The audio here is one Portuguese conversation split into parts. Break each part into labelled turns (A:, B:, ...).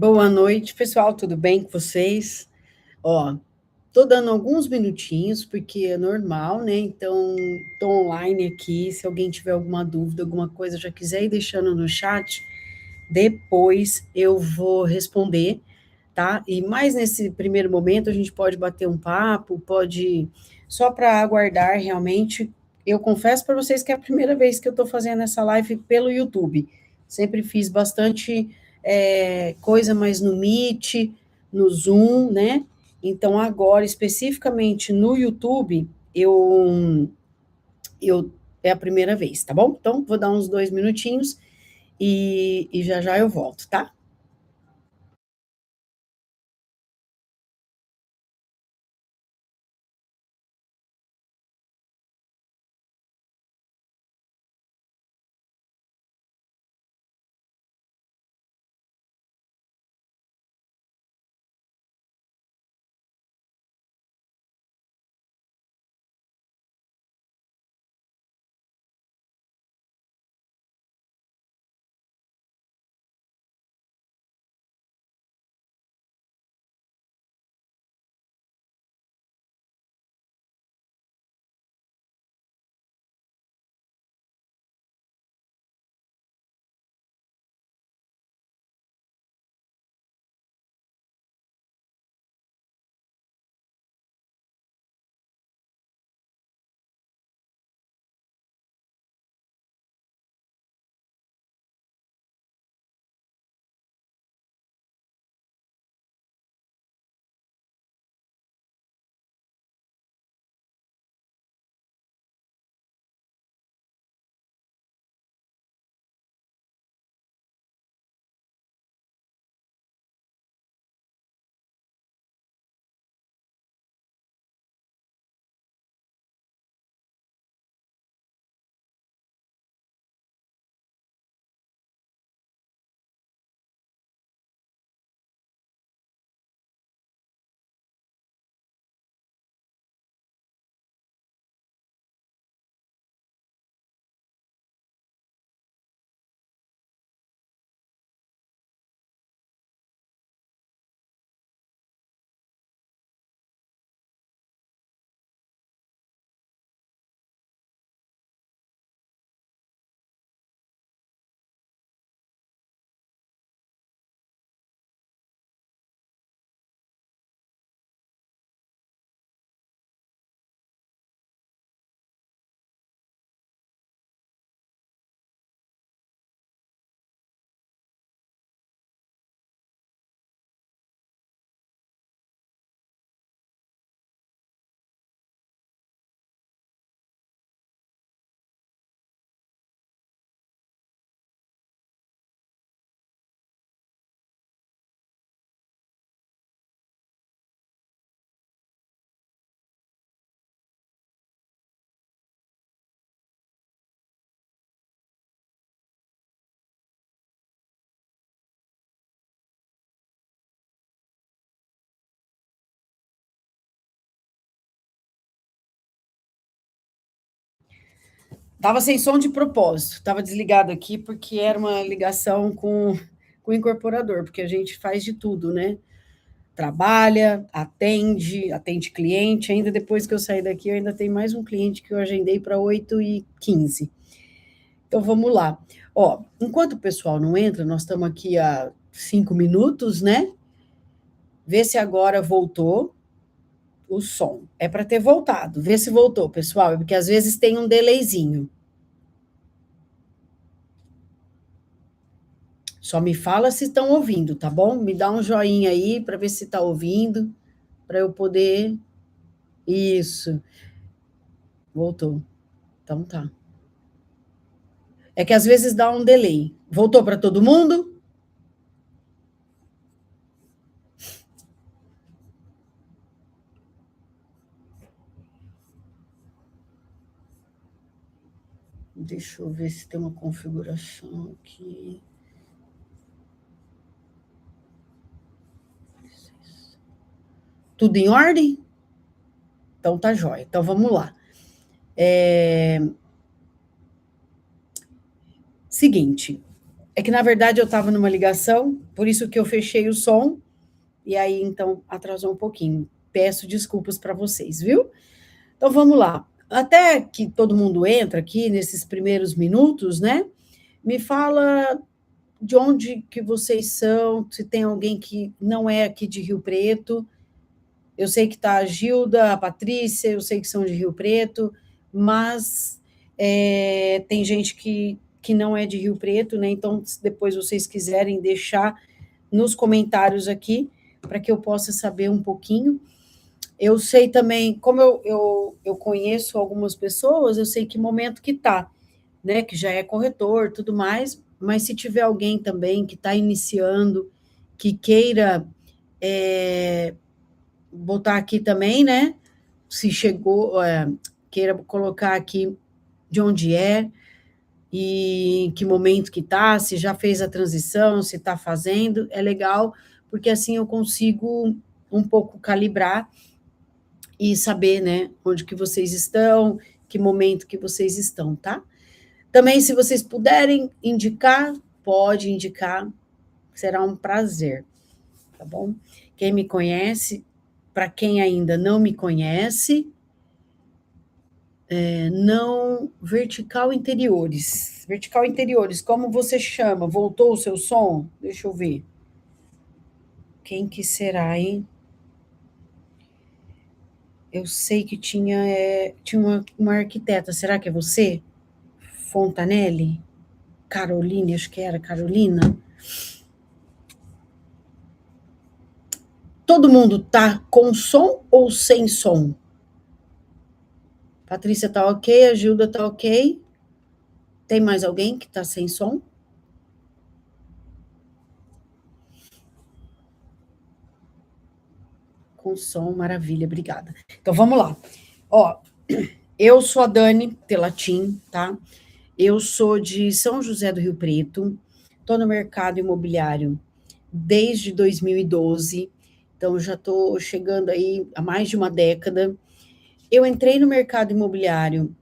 A: Boa noite, pessoal, tudo bem com vocês? Ó, tô dando alguns minutinhos, porque é normal, né? Então, tô online aqui. Se alguém tiver alguma dúvida, alguma coisa, já quiser ir deixando no chat, depois eu vou responder, tá? E mais nesse primeiro momento, a gente pode bater um papo, pode. Só para aguardar realmente. Eu confesso para vocês que é a primeira vez que eu estou fazendo essa live pelo YouTube. Sempre fiz bastante coisa mais no Meet, no Zoom, né? Então, agora, especificamente no YouTube, eu é a primeira vez, tá bom? Então, vou dar uns 2 minutinhos e já já eu volto, tá? Tava sem som de propósito, tava desligado aqui porque era uma ligação com o incorporador, porque a gente faz de tudo, né? Trabalha, atende cliente. Ainda depois que eu sair daqui, eu ainda tenho mais um cliente que eu agendei para 8h15. Então vamos lá. Ó, enquanto o pessoal não entra, nós estamos aqui há 5 minutos, né? Vê se agora voltou o som. É para ter voltado. Vê se voltou, pessoal, porque às vezes tem um delayzinho. Só me fala se estão ouvindo, tá bom? Me dá um joinha aí para ver se está ouvindo, para eu poder. Isso, voltou. Então tá. É que às vezes dá um delay. Voltou para todo mundo? Deixa eu ver se tem uma configuração aqui. Tudo em ordem? Então tá jóia. Então vamos lá. Seguinte, É que, na verdade, eu estava numa ligação, por isso que eu fechei o som, e aí, então, atrasou um pouquinho. Peço desculpas para vocês, viu? Então, vamos lá. Até que todo mundo entra aqui, nesses primeiros minutos, né? Me fala de onde que vocês são, se tem alguém que não é aqui de Rio Preto. Eu sei que está a Gilda, a Patrícia, eu sei que são de Rio Preto, mas tem gente que não é de Rio Preto, né? Então, se depois vocês quiserem deixar nos comentários aqui, para que eu possa saber um pouquinho. Eu sei também, como eu conheço algumas pessoas, eu sei que momento que está, né? Que já é corretor, tudo mais, mas se tiver alguém também que está iniciando, que queira botar aqui também, né? Se chegou, queira colocar aqui de onde é e em que momento que está, se já fez a transição, se está fazendo, é legal, porque assim eu consigo um pouco calibrar e saber, né, onde que vocês estão, que momento que vocês estão, tá? Também, se vocês puderem indicar, pode indicar, será um prazer, tá bom? Quem me conhece, para quem ainda não me conhece, não vertical interiores. Vertical interiores, como você chama? Voltou o seu som? Deixa eu ver. Quem que será, hein? Eu sei que tinha uma arquiteta. Será que é você? Fontanelli? Caroline, acho que era Carolina. Todo mundo tá com som ou sem som? Patrícia tá ok, a Gilda tá ok. Tem mais alguém que tá sem som? Com som, maravilha, obrigada. Então vamos lá. Ó, eu sou a Dani Telatim, tá? Eu sou de São José do Rio Preto, estou no mercado imobiliário desde 2012, então já estou chegando aí a mais de uma década. Eu entrei no mercado imobiliário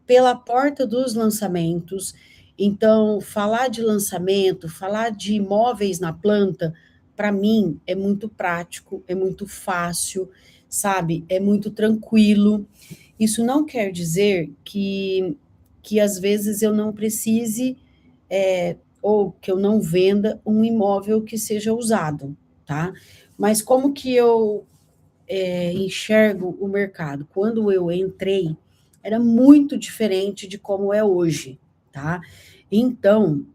A: pela porta dos lançamentos, então falar de lançamento, falar de imóveis na planta, para mim é muito prático, é muito fácil, sabe? É muito tranquilo. Isso não quer dizer que às vezes eu não precise, ou que eu não venda um imóvel que seja usado, tá? Mas como que eu enxergo o mercado? Quando eu entrei, era muito diferente de como é hoje, tá? Então,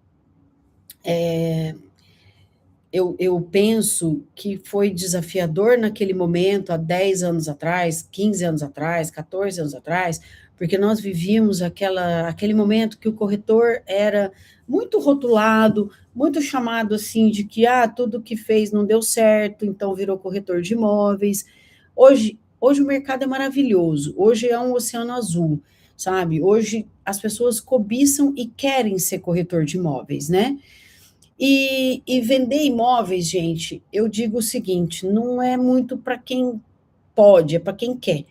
A: eu penso que foi desafiador naquele momento, há 10 anos atrás, 15 anos atrás, 14 anos atrás, porque nós vivíamos aquele momento que o corretor era muito rotulado, muito chamado assim de que tudo que fez não deu certo, então virou corretor de imóveis. Hoje o mercado é maravilhoso, hoje é um oceano azul, sabe? Hoje as pessoas cobiçam e querem ser corretor de imóveis, né? E vender imóveis, gente, eu digo o seguinte: não é muito para quem pode, é para quem quer.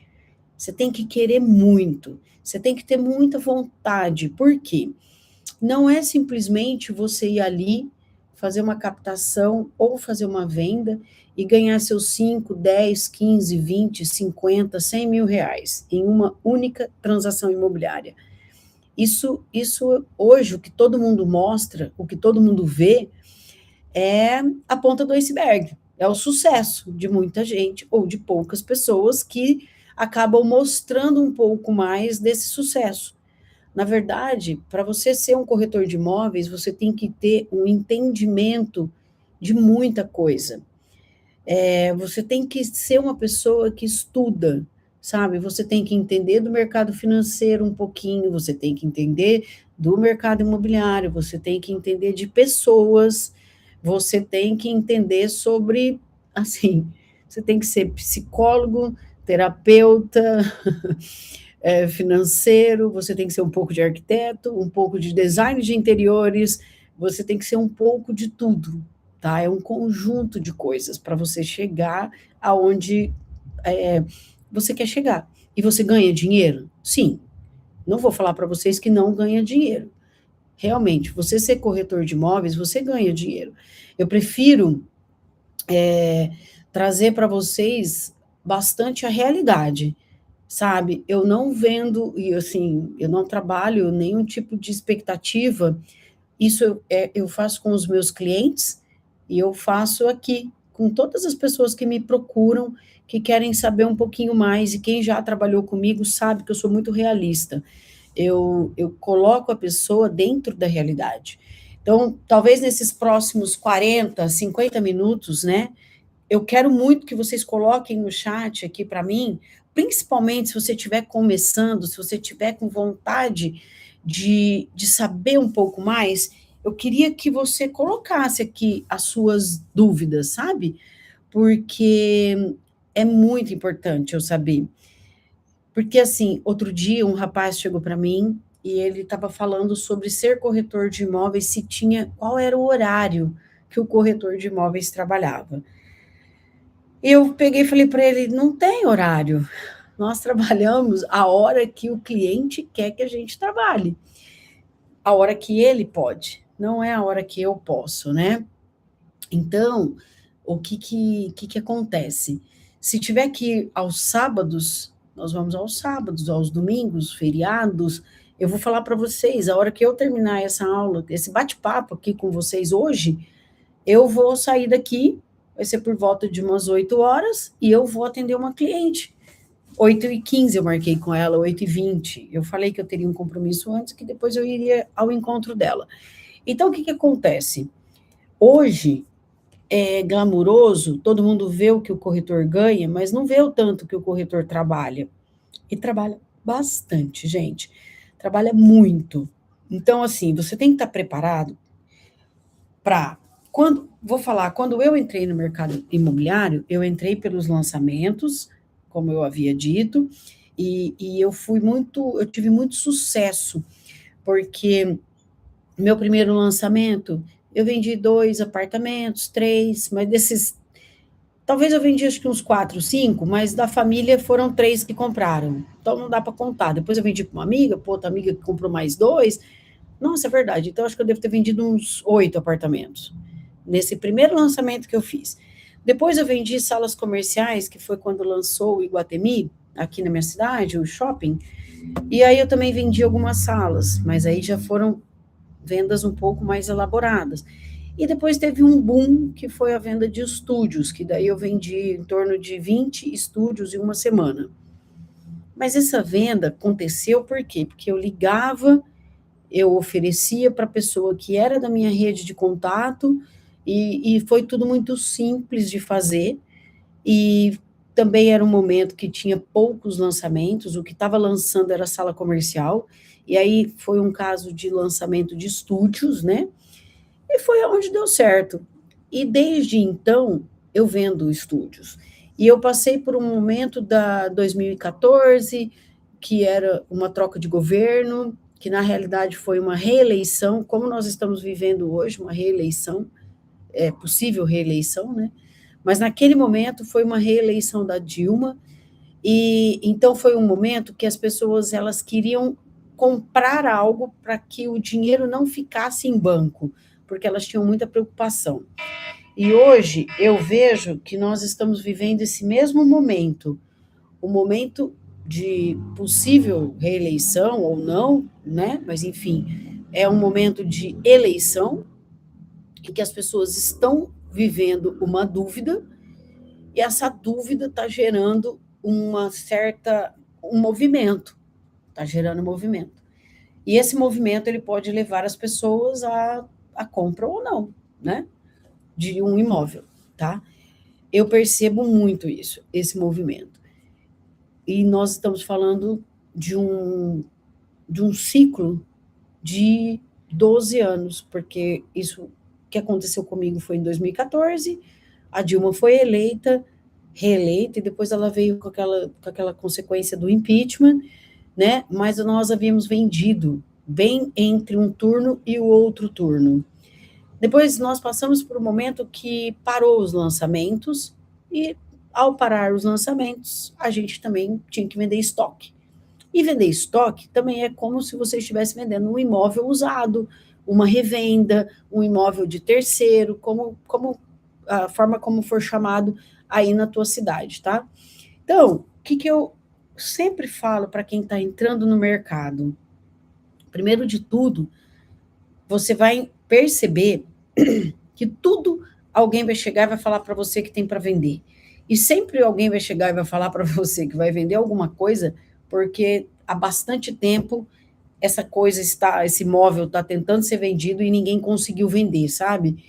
A: Você tem que querer muito, você tem que ter muita vontade. Por quê? Não é simplesmente você ir ali, fazer uma captação ou fazer uma venda e ganhar seus 5, 10, 15, 20, 50, 100 mil reais em uma única transação imobiliária. Isso hoje, o que todo mundo mostra, o que todo mundo vê, é a ponta do iceberg, é o sucesso de muita gente ou de poucas pessoas que acabam mostrando um pouco mais desse sucesso. Na verdade, para você ser um corretor de imóveis, você tem que ter um entendimento de muita coisa. Você tem que ser uma pessoa que estuda, sabe? Você tem que entender do mercado financeiro um pouquinho, você tem que entender do mercado imobiliário, você tem que entender de pessoas, você tem que entender sobre, assim, você tem que ser psicólogo, terapeuta, financeiro, você tem que ser um pouco de arquiteto, um pouco de design de interiores, você tem que ser um pouco de tudo, tá? É um conjunto de coisas para você chegar aonde você quer chegar. E você ganha dinheiro? Sim. Não vou falar para vocês que não ganha dinheiro. realmente, você ser corretor de imóveis, você ganha dinheiro. Eu prefiro trazer para vocês bastante a realidade, sabe? Eu não vendo, e assim, eu não trabalho nenhum tipo de expectativa. Isso eu faço com os meus clientes e eu faço aqui com todas as pessoas que me procuram, que querem saber um pouquinho mais, e quem já trabalhou comigo sabe que eu sou muito realista. Eu coloco a pessoa dentro da realidade. Então, talvez nesses próximos 40, 50 minutos, né? Eu quero muito que vocês coloquem no chat aqui para mim, principalmente se você estiver começando, se você estiver com vontade de saber um pouco mais, eu queria que você colocasse aqui as suas dúvidas, sabe? Porque é muito importante eu saber. Porque, assim, outro dia um rapaz chegou para mim e ele estava falando sobre ser corretor de imóveis, se tinha, qual era o horário que o corretor de imóveis trabalhava. Eu peguei e falei para ele: não tem horário. Nós trabalhamos a hora que o cliente quer que a gente trabalhe, a hora que ele pode, não é a hora que eu posso, né? Então, o que acontece? Se tiver que ir aos sábados, nós vamos aos sábados, aos domingos, feriados. Eu vou falar para vocês, a hora que eu terminar essa aula, esse bate-papo aqui com vocês hoje, eu vou sair daqui, vai ser por volta de umas 8 horas, e eu vou atender uma cliente. 8h15 eu marquei com ela, 8h20. Eu falei que eu teria um compromisso antes, que depois eu iria ao encontro dela. Então, o que acontece? Hoje é glamuroso, todo mundo vê o que o corretor ganha, mas não vê o tanto que o corretor trabalha. E trabalha bastante, gente. Trabalha muito. Então, assim, você tem que estar preparado para quando eu entrei no mercado imobiliário, eu entrei pelos lançamentos, como eu havia dito, e eu tive muito sucesso, porque meu primeiro lançamento, eu vendi 2 apartamentos, 3, mas desses, talvez eu vendi acho que uns 4, 5, mas da família foram 3 que compraram, então não dá para contar. Depois eu vendi para uma amiga, para outra amiga que comprou mais 2. Nossa, é verdade, então acho que eu devo ter vendido uns 8 apartamentos nesse primeiro lançamento que eu fiz. Depois eu vendi salas comerciais, que foi quando lançou o Iguatemi, aqui na minha cidade, o shopping, e aí eu também vendi algumas salas, mas aí já foram vendas um pouco mais elaboradas. E depois teve um boom, que foi a venda de estúdios, que daí eu vendi em torno de 20 estúdios em uma semana. Mas essa venda aconteceu por quê? Porque eu ligava, eu oferecia para a pessoa que era da minha rede de contato, e foi tudo muito simples de fazer, e também era um momento que tinha poucos lançamentos, o que estava lançando era sala comercial, e aí foi um caso de lançamento de estúdios, né? E foi onde deu certo. E desde então eu vendo estúdios. E eu passei por um momento da 2014, que era uma troca de governo, que na realidade foi uma reeleição, como nós estamos vivendo hoje, uma reeleição, é possível reeleição, né? Mas naquele momento foi uma reeleição da Dilma, e então foi um momento que as pessoas elas queriam comprar algo para que o dinheiro não ficasse em banco, porque elas tinham muita preocupação. E hoje eu vejo que nós estamos vivendo esse mesmo momento, o momento de possível reeleição ou não, né? Mas enfim, é um momento de eleição em que as pessoas estão vivendo uma dúvida, e essa dúvida está gerando um movimento, está gerando um movimento. E esse movimento ele pode levar as pessoas a compra ou não, né? De um imóvel, tá? Eu percebo muito isso, esse movimento. E nós estamos falando de um ciclo de 12 anos, porque isso que aconteceu comigo foi em 2014, a Dilma foi eleita, reeleita, e depois ela veio com aquela consequência do impeachment, né? Mas nós havíamos vendido bem entre um turno e o outro turno. Depois nós passamos por um momento que parou os lançamentos, e ao parar os lançamentos, a gente também tinha que vender estoque. E vender estoque também é como se você estivesse vendendo um imóvel usado, uma revenda, um imóvel de terceiro, como a forma como for chamado aí na tua cidade, tá? Então, o que eu sempre falo para quem está entrando no mercado? Primeiro de tudo, você vai perceber que tudo alguém vai chegar e vai falar para você que tem para vender. E sempre alguém vai chegar e vai falar para você que vai vender alguma coisa, porque há bastante tempo esse imóvel está tentando ser vendido e ninguém conseguiu vender, sabe?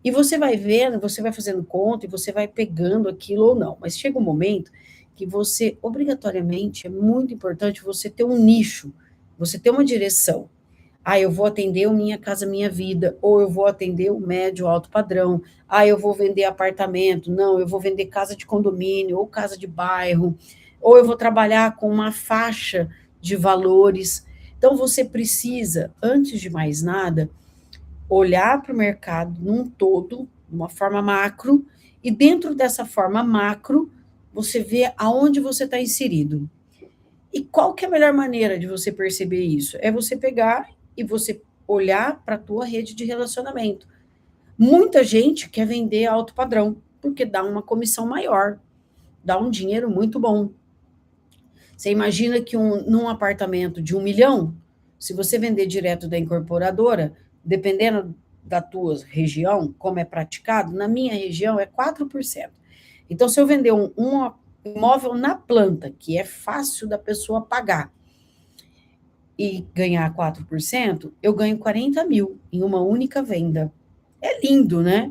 A: E você vai vendo, você vai fazendo conta e você vai pegando aquilo ou não. Mas chega um momento que você, obrigatoriamente, é muito importante você ter um nicho, você ter uma direção. Ah, eu vou atender o Minha Casa Minha Vida, ou eu vou atender o médio alto padrão. Ah, eu vou vender apartamento. Não, eu vou vender casa de condomínio ou casa de bairro. Ou eu vou trabalhar com uma faixa de valores. Então, você precisa, antes de mais nada, olhar para o mercado num todo, de uma forma macro, e dentro dessa forma macro, você vê aonde você está inserido. E qual que é a melhor maneira de você perceber isso? É você pegar e você olhar para a tua rede de relacionamento. Muita gente quer vender alto padrão, porque dá uma comissão maior, dá um dinheiro muito bom. Você imagina que num apartamento de 1 milhão, se você vender direto da incorporadora, dependendo da tua região, como é praticado, na minha região é 4%. Então, se eu vender um imóvel na planta, que é fácil da pessoa pagar, e ganhar 4%, eu ganho 40 mil em uma única venda. É lindo, né?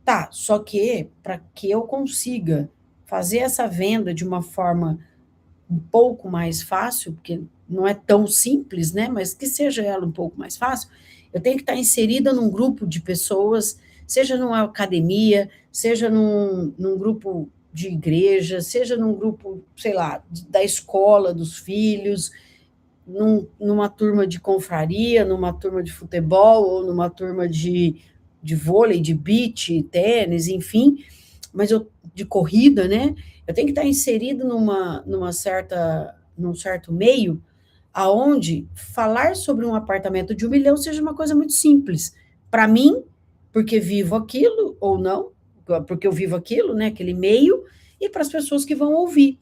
A: Tá, só que para que eu consiga fazer essa venda de uma forma um pouco mais fácil, porque não é tão simples, né? Mas que seja ela um pouco mais fácil, eu tenho que estar inserida num grupo de pessoas, seja numa academia, seja num grupo de igreja, seja num grupo, sei lá, da escola dos filhos, numa turma de confraria, numa turma de futebol, ou numa turma de vôlei, de beach, tênis, enfim, mas de corrida, né? Eu tenho que estar inserido num certo meio, aonde falar sobre um apartamento de 1 milhão seja uma coisa muito simples. Para mim, porque vivo aquilo, ou não, porque eu vivo aquilo, né? Aquele meio, e para as pessoas que vão ouvir,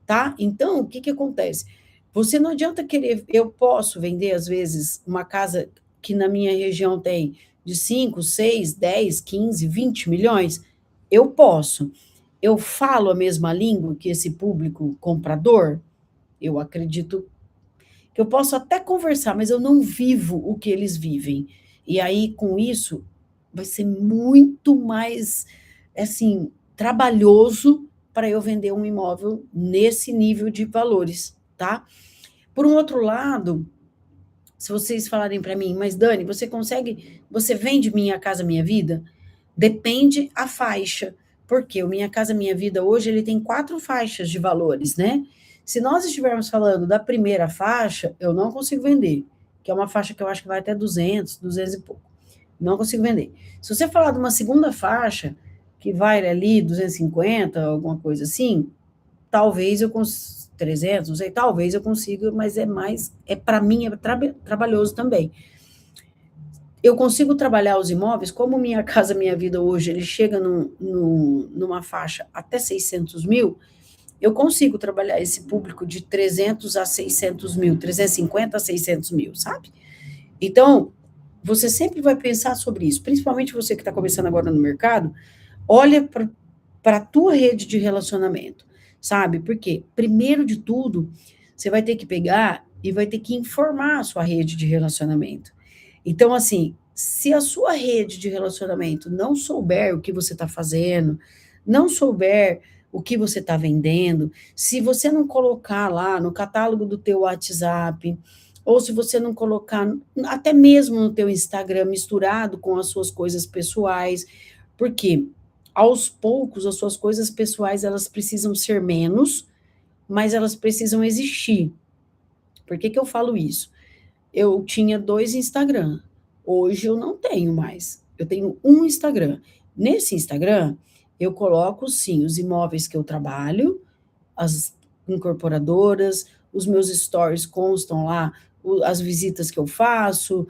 A: tá? Então, o que que acontece? Você não adianta querer. Eu posso vender, às vezes, uma casa que na minha região tem de 5, 6, 10, 15, 20 milhões. Eu posso. Eu falo a mesma língua que esse público comprador? Eu acredito que eu posso até conversar, mas eu não vivo o que eles vivem. E aí, com isso, vai ser muito mais, assim, trabalhoso para eu vender um imóvel nesse nível de valores, tá? Por um outro lado, se vocês falarem para mim, mas Dani, você vende Minha Casa Minha Vida? Depende a faixa, porque o Minha Casa Minha Vida hoje ele tem 4 faixas de valores, né? Se nós estivermos falando da primeira faixa, eu não consigo vender, que é uma faixa que eu acho que vai até 200, 200 e pouco. Não consigo vender. Se você falar de uma segunda faixa, que vai ali 250, alguma coisa assim, talvez eu consiga 300, não sei, talvez eu consiga, mas para mim é trabalhoso também. Eu consigo trabalhar os imóveis, como Minha Casa Minha Vida hoje, ele chega numa faixa até 600 mil, eu consigo trabalhar esse público de 300 a 600 mil, 350 a 600 mil, sabe? Então, você sempre vai pensar sobre isso, principalmente você que está começando agora no mercado, olha para a tua rede de relacionamento, sabe? Porque, primeiro de tudo, você vai ter que pegar e vai ter que informar a sua rede de relacionamento. Então, assim, se a sua rede de relacionamento não souber o que você está fazendo, não souber o que você está vendendo, se você não colocar lá no catálogo do teu WhatsApp, ou se você não colocar até mesmo no teu Instagram misturado com as suas coisas pessoais, porque aos poucos as suas coisas pessoais elas precisam ser menos, mas elas precisam existir. Por que que eu falo isso? Eu tinha 2 Instagram. Hoje eu não tenho mais. Eu tenho um Instagram. Nesse Instagram, eu coloco, sim, os imóveis que eu trabalho, as incorporadoras, os meus stories constam lá as visitas que eu faço,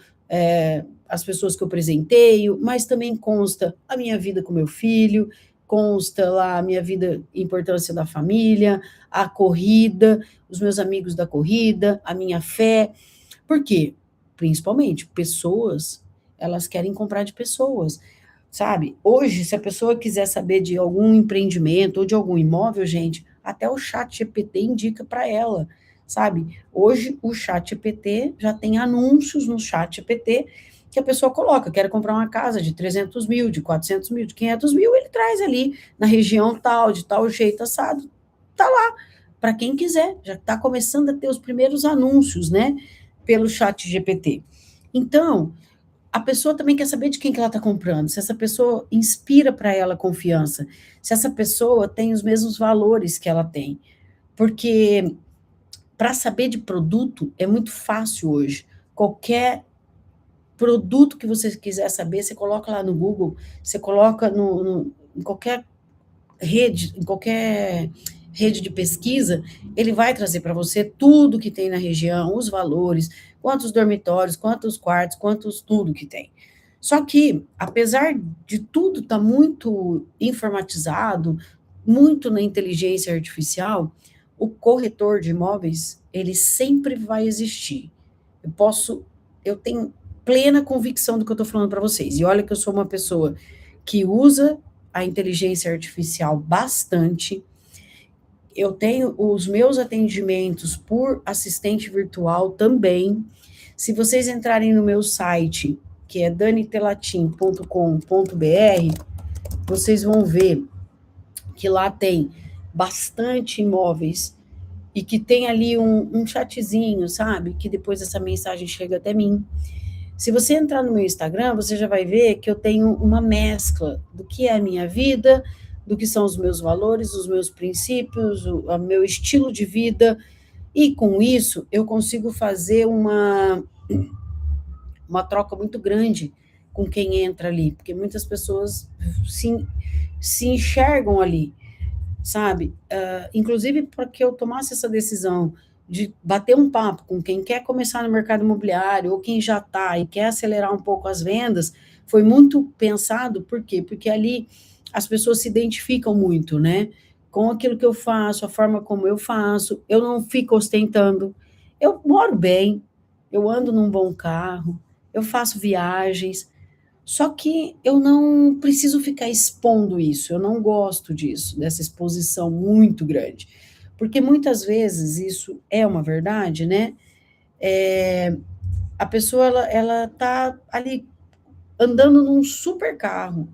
A: as pessoas que eu presenteio, mas também consta a minha vida com meu filho, consta lá a minha vida, importância da família, a corrida, os meus amigos da corrida, a minha fé. Por quê? Principalmente, pessoas, elas querem comprar de pessoas, sabe? Hoje, se a pessoa quiser saber de algum empreendimento ou de algum imóvel, gente, até o chat GPT indica para ela, sabe? Hoje, o chat GPT já tem anúncios no chat GPT que a pessoa coloca, quero comprar uma casa de 300 mil, de 400 mil, de 500 mil, ele traz ali na região tal, de tal jeito assado, tá lá, para quem quiser, já está começando a ter os primeiros anúncios, né, pelo chat GPT. Então, a pessoa também quer saber de quem que ela está comprando, se essa pessoa inspira para ela confiança, se essa pessoa tem os mesmos valores que ela tem. Porque para saber de produto é muito fácil hoje. Qualquer produto que você quiser saber, você coloca lá no Google, você coloca em qualquer rede de pesquisa, ele vai trazer para você tudo que tem na região, os valores, quantos dormitórios, quantos quartos, quantos tudo que tem. Só que, apesar de tudo estar muito informatizado, muito na inteligência artificial, o corretor de imóveis, ele sempre vai existir. Eu tenho plena convicção do que eu estou falando para vocês. E olha que eu sou uma pessoa que usa a inteligência artificial bastante. Eu tenho os meus atendimentos por assistente virtual também. Se vocês entrarem no meu site, que é danitelatim.com.br, vocês vão ver que lá tem bastante imóveis e que tem ali um chatzinho, sabe? Que depois essa mensagem chega até mim. Se você entrar no meu Instagram, você já vai ver que eu tenho uma mescla do que é a minha vida, do que são os meus valores, os meus princípios, o meu estilo de vida, e com isso eu consigo fazer uma troca muito grande com quem entra ali, porque muitas pessoas se enxergam ali, sabe? Inclusive, para que eu tomasse essa decisão de bater um papo com quem quer começar no mercado imobiliário ou quem já está e quer acelerar um pouco as vendas, foi muito pensado, por quê? Porque ali as pessoas se identificam muito, né? Com aquilo que eu faço, a forma como eu faço, eu não fico ostentando, eu moro bem, eu ando num bom carro, eu faço viagens, só que eu não preciso ficar expondo isso, eu não gosto disso, dessa exposição muito grande, porque muitas vezes isso é uma verdade, né? A pessoa ela tá ali andando num super carro,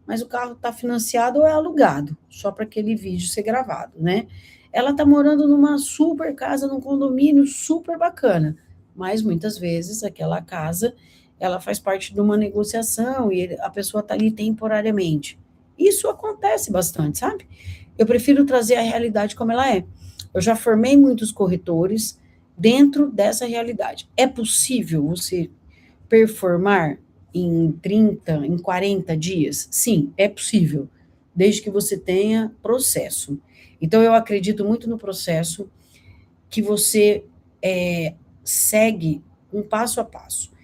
A: mas o carro está financiado ou é alugado, só para aquele vídeo ser gravado, né? Ela está morando numa super casa, num condomínio super bacana, mas muitas vezes aquela casa ela faz parte de uma negociação e a pessoa está ali temporariamente. Isso acontece bastante, sabe? Eu prefiro trazer a realidade como ela é. Eu já formei muitos corretores dentro dessa realidade. É possível você performar em 30, em 40 dias? Sim, é possível, desde que você tenha processo. Então, eu acredito muito no processo que você segue um passo a passo.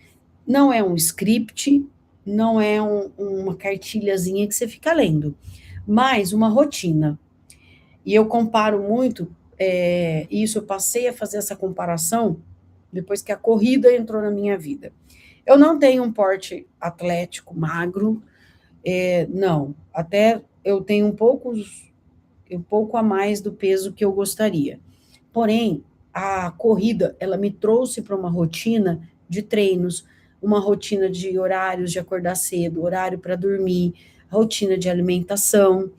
A: Não é um script, não é uma cartilhazinha que você fica lendo, mas uma rotina. E eu comparo muito, isso eu passei a fazer essa comparação depois que a corrida entrou na minha vida. Eu não tenho um porte atlético magro, não. Até eu tenho um pouco a mais do peso que eu gostaria. Porém, a corrida, ela me trouxe para uma rotina de treinos, uma rotina de horários de acordar cedo, horário para dormir, rotina de alimentação.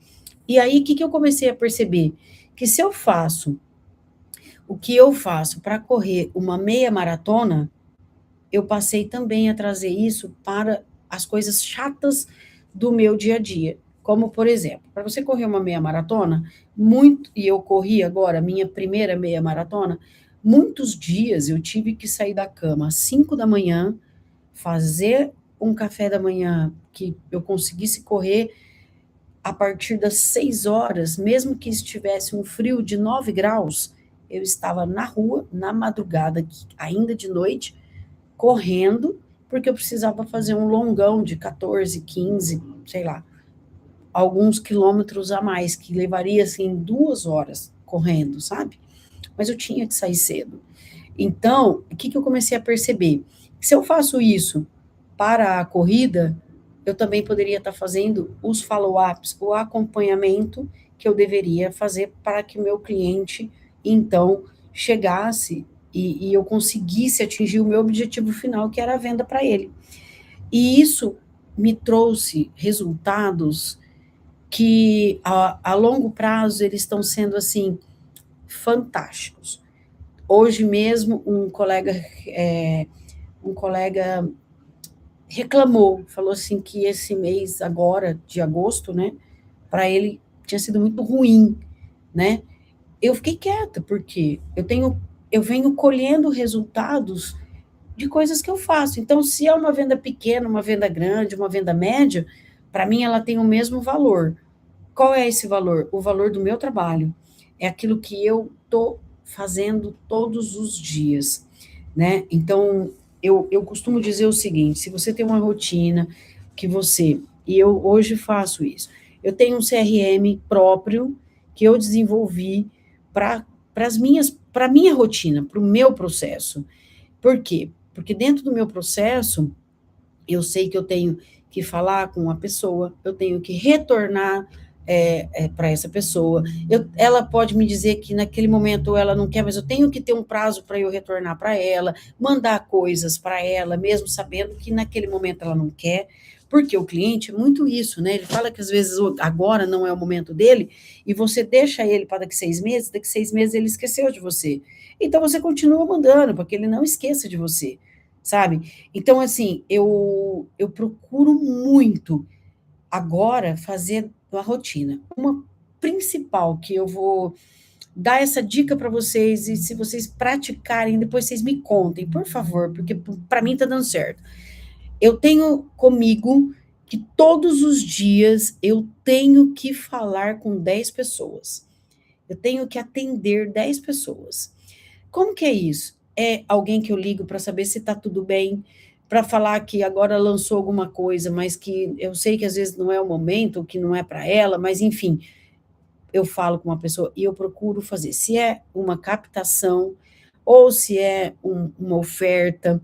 A: E aí, o que, que eu comecei a perceber? Que se eu faço o que eu faço para correr uma meia maratona, eu passei também a trazer isso para as coisas chatas do meu dia a dia. Como, por exemplo, para você correr uma meia maratona, e eu corri agora a minha primeira meia maratona, muitos dias eu tive que sair da cama às 5 da manhã, fazer um café da manhã que eu conseguisse correr a partir das 6 horas, mesmo que estivesse um frio de 9 graus, eu estava na rua, na madrugada, ainda de noite, correndo, porque eu precisava fazer um longão de 14, 15, sei lá, alguns quilômetros a mais, que levaria, assim, 2 horas correndo, sabe? Mas eu tinha que sair cedo. Então, o que que eu comecei a perceber? Se eu faço isso para a corrida, eu também poderia estar fazendo os follow-ups, o acompanhamento que eu deveria fazer para que o meu cliente, então, chegasse e eu conseguisse atingir o meu objetivo final, que era a venda para ele. E isso me trouxe resultados que a longo prazo eles estão sendo assim fantásticos. Hoje mesmo um colega reclamou, falou assim que esse mês agora de agosto, né, para ele tinha sido muito ruim, né? Eu fiquei quieta porque eu venho colhendo resultados de coisas que eu faço. Então, se é uma venda pequena, uma venda grande, uma venda média, para mim ela tem o mesmo valor. Qual é esse valor? O valor do meu trabalho. É aquilo que eu estou fazendo todos os dias, né? Então, eu costumo dizer o seguinte: se você tem uma rotina que e eu hoje faço isso, eu tenho um CRM próprio que eu desenvolvi para a minha rotina, para o meu processo. Por quê? Porque dentro do meu processo, eu sei que eu tenho que falar com uma pessoa, eu tenho que retornar para essa pessoa. Ela pode me dizer que naquele momento ela não quer, mas eu tenho que ter um prazo para eu retornar para ela, mandar coisas para ela, mesmo sabendo que naquele momento ela não quer. Porque o cliente é muito isso, né? Ele fala que às vezes agora não é o momento dele, e você deixa ele para daqui 6 meses ele esqueceu de você. Então você continua mandando, para que ele não esqueça de você, sabe? Então, assim, eu procuro muito agora fazer uma rotina. Uma principal que eu vou dar essa dica para vocês, e se vocês praticarem, depois vocês me contem, por favor, porque para mim tá dando certo. Eu tenho comigo que todos os dias eu tenho que falar com 10 pessoas. Eu tenho que atender 10 pessoas. Como que é isso? É alguém que eu ligo para saber se está tudo bem, para falar que agora lançou alguma coisa, mas que eu sei que às vezes não é o momento, que não é para ela, mas enfim, eu falo com uma pessoa e eu procuro fazer. Se é uma captação, ou se é uma oferta,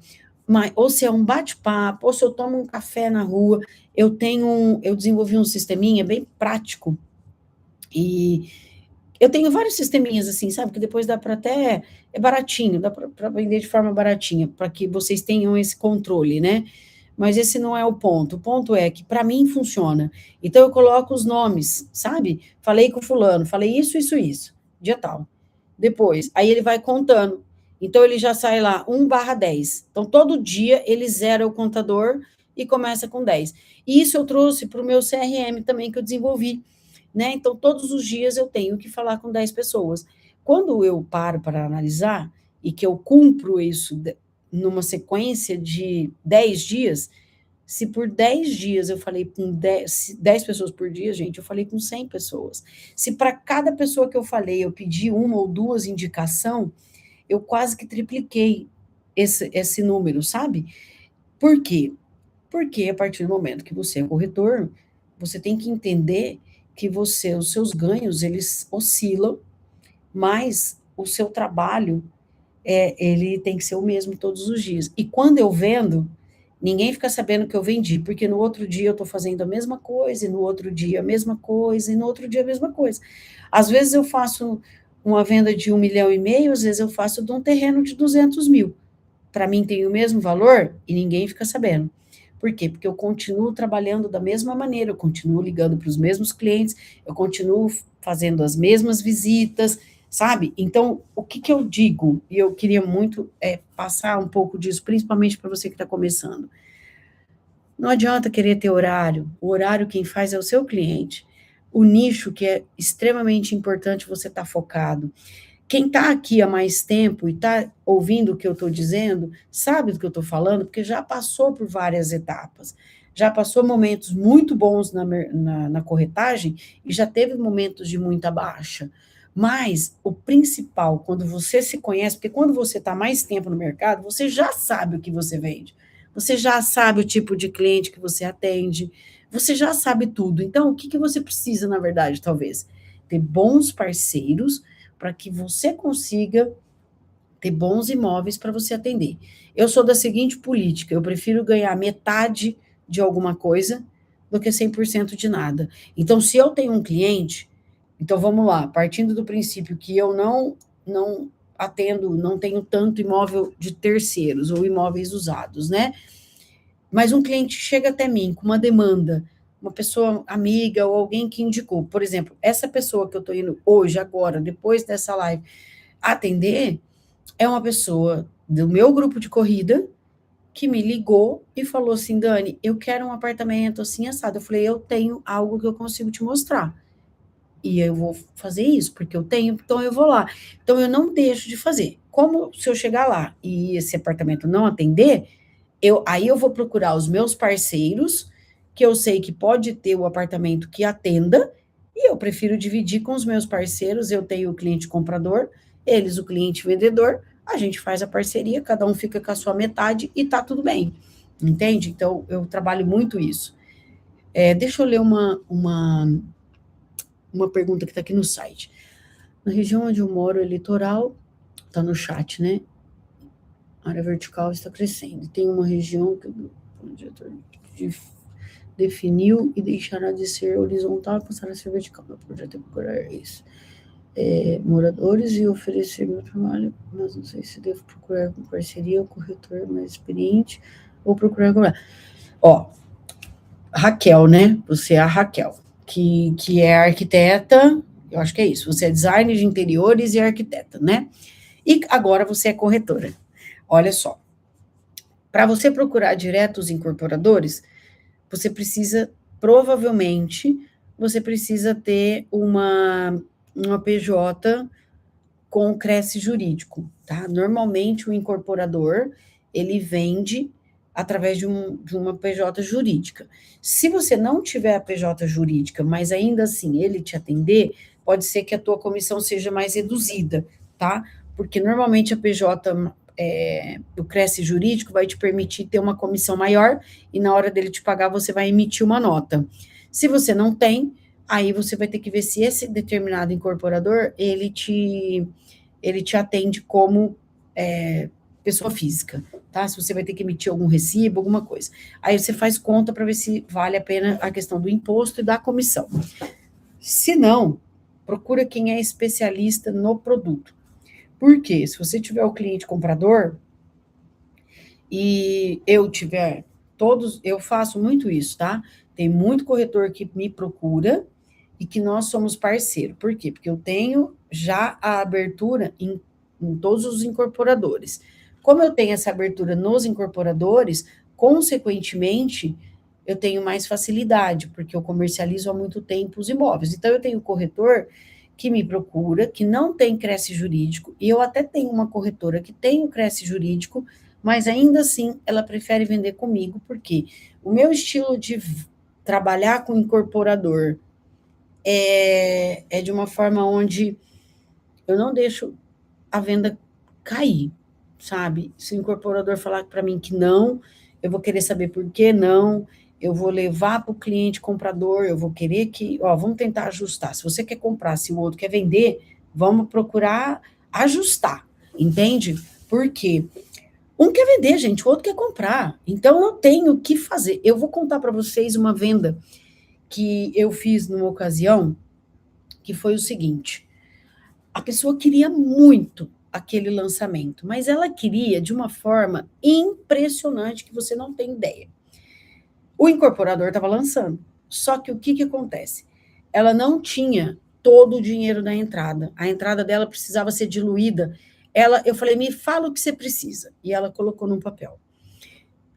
A: ou se é um bate-papo, ou se eu tomo um café na rua, eu desenvolvi um sisteminha bem prático e eu tenho vários sisteminhas assim, sabe? Que depois dá para até. É baratinho, dá para vender de forma baratinha, para que vocês tenham esse controle, né? Mas esse não é o ponto. O ponto é que para mim funciona. Então eu coloco os nomes, sabe? Falei com fulano, falei isso, isso, isso, dia tal. Depois, aí ele vai contando. Então ele já sai lá 1/10. Então todo dia ele zera o contador e começa com 10. E isso eu trouxe para o meu CRM também que eu desenvolvi, né? Então, todos os dias eu tenho que falar com 10 pessoas. Quando eu paro para analisar e que eu cumpro isso numa sequência de 10 dias, se por 10 dias eu falei com 10 pessoas por dia, gente, eu falei com 100 pessoas. Se para cada pessoa que eu falei eu pedi uma ou duas indicação, eu quase que tripliquei esse número, sabe? Por quê? Porque a partir do momento que você é corretor, você tem que entender que os seus ganhos, eles oscilam, mas o seu trabalho, ele tem que ser o mesmo todos os dias. E quando eu vendo, ninguém fica sabendo que eu vendi, porque no outro dia eu estou fazendo a mesma coisa, e no outro dia a mesma coisa, e no outro dia a mesma coisa. Às vezes eu faço uma venda de 1,5 milhão, às vezes eu faço de um terreno de 200 mil. Para mim tem o mesmo valor e ninguém fica sabendo. Por quê? Porque eu continuo trabalhando da mesma maneira, eu continuo ligando para os mesmos clientes, eu continuo fazendo as mesmas visitas, sabe? Então, o que que eu digo? E eu queria muito passar um pouco disso, principalmente para você que está começando. Não adianta querer ter horário, o horário quem faz é o seu cliente. O nicho que é extremamente importante você estar focado. Quem está aqui há mais tempo e está ouvindo o que eu estou dizendo, sabe do que eu estou falando, porque já passou por várias etapas. Já passou momentos muito bons na corretagem e já teve momentos de muita baixa. Mas o principal, quando você se conhece, porque quando você está mais tempo no mercado, você já sabe o que você vende. Você já sabe o tipo de cliente que você atende. Você já sabe tudo. Então, o que que você precisa, na verdade, talvez? Ter bons parceiros para que você consiga ter bons imóveis para você atender. Eu sou da seguinte política: eu prefiro ganhar metade de alguma coisa do que 100% de nada. Então, se eu tenho um cliente, então vamos lá, partindo do princípio que eu não atendo, não tenho tanto imóvel de terceiros ou imóveis usados, né? Mas um cliente chega até mim com uma demanda, uma pessoa amiga ou alguém que indicou, por exemplo, essa pessoa que eu estou indo hoje, agora, depois dessa live, atender, é uma pessoa do meu grupo de corrida que me ligou e falou assim: Dani, eu quero um apartamento assim assado. Eu falei: eu tenho algo que eu consigo te mostrar. E eu vou fazer isso, porque eu tenho, então eu vou lá. Então eu não deixo de fazer. Como se eu chegar lá e esse apartamento não atender, aí eu vou procurar os meus parceiros, que eu sei que pode ter o apartamento que atenda, e eu prefiro dividir com os meus parceiros. Eu tenho o cliente comprador, eles o cliente vendedor, a gente faz a parceria, cada um fica com a sua metade e tá tudo bem, entende? Então eu trabalho muito isso. Deixa eu ler uma pergunta que está aqui no site. Na região onde eu moro é litoral, está no chat, né? A área vertical está crescendo. Tem uma região que o diretor definiu e deixará de ser horizontal e passará a ser vertical. Meu projeto é procurar isso. Moradores e oferecer meu trabalho, mas não sei se devo procurar com parceria ou corretor mais experiente ou procurar com... Ó, Raquel, né? Você é a Raquel, que é arquiteta, eu acho que é isso. Você é designer de interiores e arquiteta, né? E agora você é corretora. Olha só, para você procurar direto os incorporadores, você precisa, provavelmente, você precisa ter uma PJ com cresce jurídico, tá? Normalmente o incorporador, ele vende através de uma PJ jurídica. Se você não tiver a PJ jurídica, mas ainda assim ele te atender, pode ser que a tua comissão seja mais reduzida, tá? Porque normalmente a PJ, o Cresce Jurídico vai te permitir ter uma comissão maior e na hora dele te pagar você vai emitir uma nota. Se você não tem, aí você vai ter que ver se esse determinado incorporador, ele te atende como pessoa física, tá? Se você vai ter que emitir algum recibo, alguma coisa. Aí você faz conta para ver se vale a pena a questão do imposto e da comissão. Se não, procura quem é especialista no produto. Por quê? Se você tiver o cliente comprador e eu tiver eu faço muito isso, tá? Tem muito corretor que me procura e que nós somos parceiro. Por quê? Porque eu tenho já a abertura em todos os incorporadores. Como eu tenho essa abertura nos incorporadores, consequentemente, eu tenho mais facilidade, porque eu comercializo há muito tempo os imóveis. Então, eu tenho corretor que me procura, que não tem Cresce Jurídico, e eu até tenho uma corretora que tem o Cresce Jurídico, mas ainda assim ela prefere vender comigo, porque o meu estilo de trabalhar com incorporador é de uma forma onde eu não deixo a venda cair, sabe? Se o incorporador falar para mim que não, eu vou querer saber por que não, eu vou levar para o cliente comprador, eu vou querer que, ó, vamos tentar ajustar. Se você quer comprar, se o outro quer vender, vamos procurar ajustar, entende? Por quê? Um quer vender, gente, o outro quer comprar. Então eu tenho que fazer. Eu vou contar para vocês uma venda que eu fiz numa ocasião, que foi o seguinte: a pessoa queria muito aquele lançamento, mas ela queria de uma forma impressionante que você não tem ideia. O incorporador estava lançando, só que o que acontece? Ela não tinha todo o dinheiro da entrada. A entrada dela precisava ser diluída. Eu falei, me fala o que você precisa. E ela colocou num papel.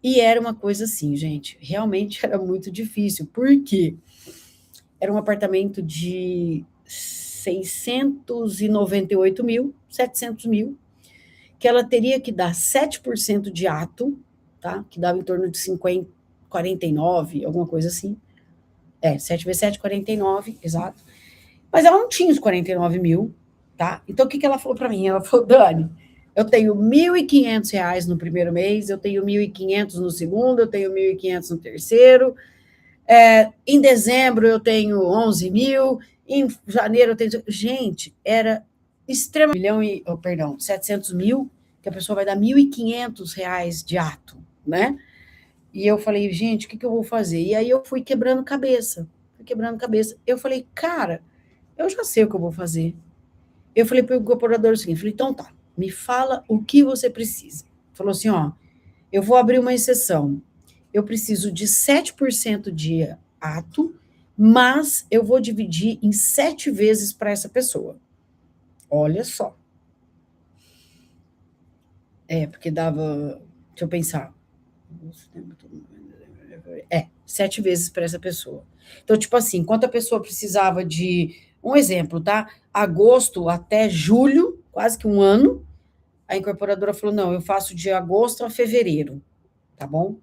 A: E era uma coisa assim, gente, realmente era muito difícil, porque era um apartamento de 698 mil, 700 mil, que ela teria que dar 7% de ato, tá? Que dava em torno de 50, 49, alguma coisa assim. 7 vezes 7, 49, exato. Mas ela não tinha os 49 mil, tá? Então, o que ela falou para mim? Ela falou, Dani, eu tenho R$ 1.500 no primeiro mês, eu tenho 1.500 no segundo, eu tenho 1.500 no terceiro, em dezembro eu tenho 11 mil, em janeiro eu tenho... Gente, era extremamente... Perdão, 700 mil, que a pessoa vai dar R$ 1.500 de ato, né? E eu falei, gente, o que eu vou fazer? E aí eu fui quebrando cabeça. Eu falei, cara, eu já sei o que eu vou fazer. Eu falei para o incorporador o seguinte, falei, então tá, me fala o que você precisa. Falou assim, ó, eu vou abrir uma exceção. Eu preciso de 7% de ato, mas eu vou dividir em 7 vezes para essa pessoa. Olha só. Porque dava... Deixa eu pensar. 7 vezes para essa pessoa. Então, tipo assim, enquanto a pessoa precisava de... Um exemplo, tá? Agosto até julho, quase que um ano, a incorporadora falou, não, eu faço de agosto a fevereiro, tá bom?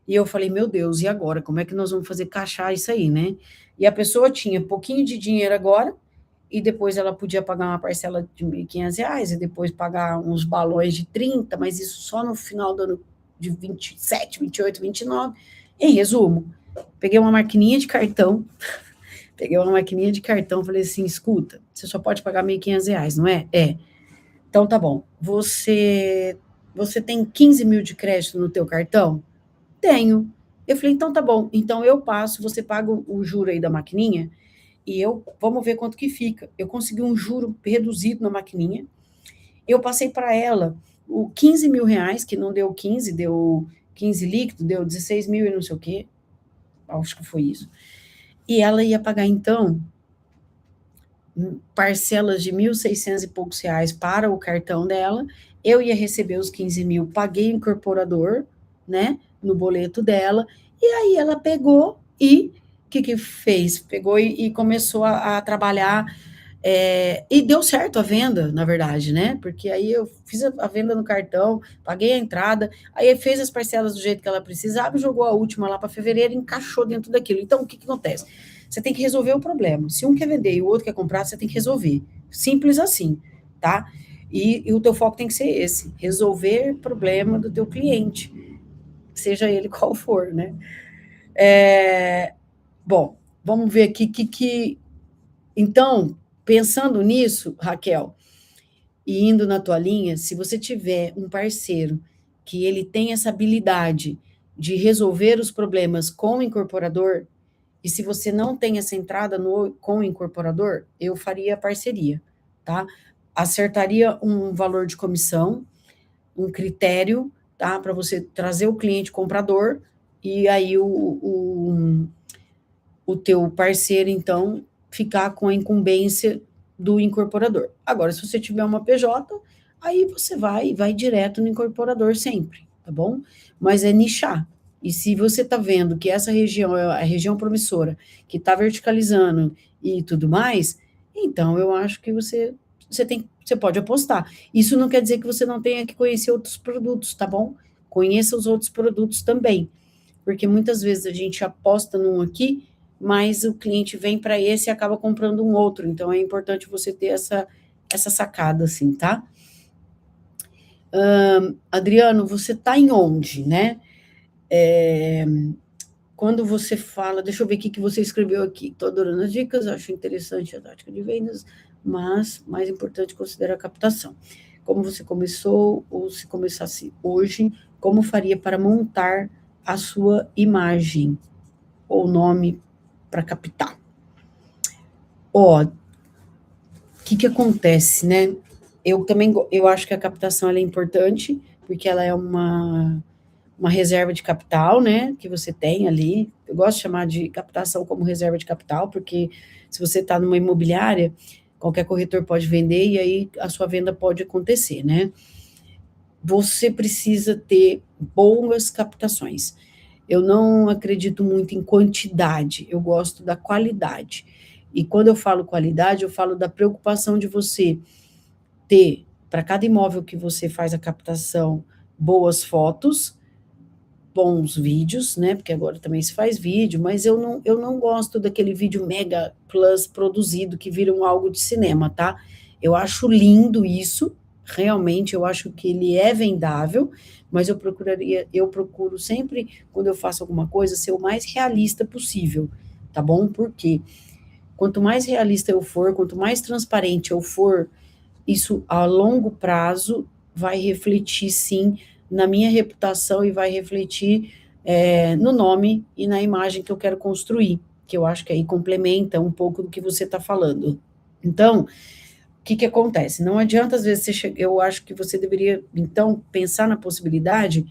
A: E eu falei, meu Deus, e agora? Como é que nós vamos fazer caixar isso aí, né? E a pessoa tinha pouquinho de dinheiro agora, e depois ela podia pagar uma parcela de R$ 1.500, e depois pagar uns balões de 30, mas isso só no final do ano de 27, 28, 29. Em resumo, peguei uma maquininha de cartão, falei assim, escuta, você só pode pagar R$ 1.500, não é? Então tá bom. Você tem 15 mil de crédito no teu cartão? Tenho. Eu falei, então tá bom. Então eu passo, você paga o juro aí da maquininha e vamos ver quanto que fica. Eu consegui um juro reduzido na maquininha. Eu passei para ela o R$ 15.000, que não deu 15, deu 15 líquido, deu 16 mil e não sei o quê. Acho que foi isso. E ela ia pagar, então, parcelas de 1.600 e poucos reais para o cartão dela, eu ia receber os 15 mil, paguei o incorporador, né, no boleto dela, e aí ela pegou e o que fez? Pegou e começou a trabalhar, e deu certo a venda, na verdade, né, porque aí eu fiz a venda no cartão, paguei a entrada, aí fez as parcelas do jeito que ela precisava, jogou a última lá para fevereiro e encaixou dentro daquilo. Então, o que acontece? Você tem que resolver o problema. Se um quer vender e o outro quer comprar, você tem que resolver. Simples assim, tá? E o teu foco tem que ser esse, resolver o problema do teu cliente, seja ele qual for, né? Bom, vamos ver aqui Então, pensando nisso, Raquel, e indo na tua linha, se você tiver um parceiro que ele tem essa habilidade de resolver os problemas com o incorporador, e se você não tem essa entrada com o incorporador, eu faria parceria, tá? Acertaria um valor de comissão, um critério, tá? Para você trazer o cliente comprador, e aí o teu parceiro, então, ficar com a incumbência do incorporador. Agora, se você tiver uma PJ, aí você vai direto no incorporador sempre, tá bom? Mas é nichar. E se você está vendo que essa região é a região promissora, que está verticalizando e tudo mais, então eu acho que você pode apostar. Isso não quer dizer que você não tenha que conhecer outros produtos, tá bom? Conheça os outros produtos também, porque muitas vezes a gente aposta num aqui, mas o cliente vem para esse e acaba comprando um outro. Então é importante você ter essa sacada, assim, tá? Adriano, você está em onde, né? Quando você fala, deixa eu ver o que você escreveu aqui. Estou adorando as dicas, acho interessante a tática de vendas, mas mais importante considerar a captação. Como você começou, ou se começasse hoje, como faria para montar a sua imagem ou nome para captar? Ó, o que acontece, né? Eu acho que a captação ela é importante, porque ela é uma reserva de capital, né, que você tem ali. Eu gosto de chamar de captação como reserva de capital, porque se você está numa imobiliária, qualquer corretor pode vender e aí a sua venda pode acontecer, né? Você precisa ter boas captações. Eu não acredito muito em quantidade, eu gosto da qualidade. E quando eu falo qualidade, eu falo da preocupação de você ter, para cada imóvel que você faz a captação, boas fotos, bons vídeos, né? Porque agora também se faz vídeo, mas eu não gosto daquele vídeo mega plus produzido que vira algo de cinema, tá? Eu acho lindo isso, realmente eu acho que ele é vendável, mas eu procuro sempre, quando eu faço alguma coisa, ser o mais realista possível, tá bom? Porque quanto mais realista eu for, quanto mais transparente eu for, isso a longo prazo vai refletir sim na minha reputação e vai refletir no nome e na imagem que eu quero construir, que eu acho que aí complementa um pouco do que você está falando. Então, o que acontece? Não adianta, às vezes, eu acho que você deveria, então, pensar na possibilidade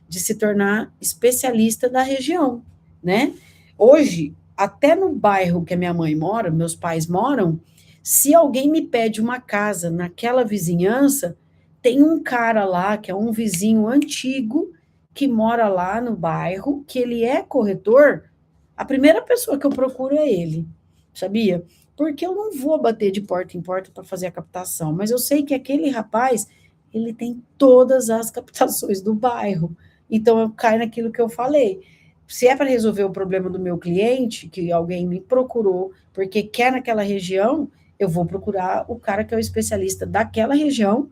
A: de se tornar especialista da região, né? Hoje, até no bairro que a minha mãe mora, meus pais moram, se alguém me pede uma casa naquela vizinhança, tem um cara lá, que é um vizinho antigo, que mora lá no bairro, que ele é corretor, a primeira pessoa que eu procuro é ele, sabia? Porque eu não vou bater de porta em porta para fazer a captação, mas eu sei que aquele rapaz, ele tem todas as captações do bairro. Então eu caio naquilo que eu falei. Se é para resolver o problema do meu cliente, que alguém me procurou porque quer naquela região, eu vou procurar o cara que é o especialista daquela região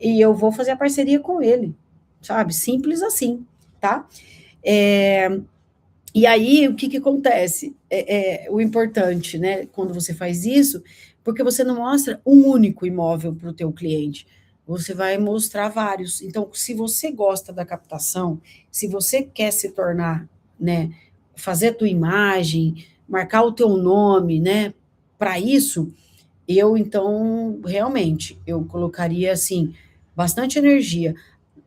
A: e eu vou fazer a parceria com ele, sabe? Simples assim, tá? É, e aí, o que acontece? O importante, né, quando você faz isso, porque você não mostra um único imóvel para o teu cliente, você vai mostrar vários. Então, se você gosta da captação, se você quer se tornar, né, fazer a tua imagem, marcar o teu nome, né, para isso, então, realmente, eu colocaria, assim, bastante energia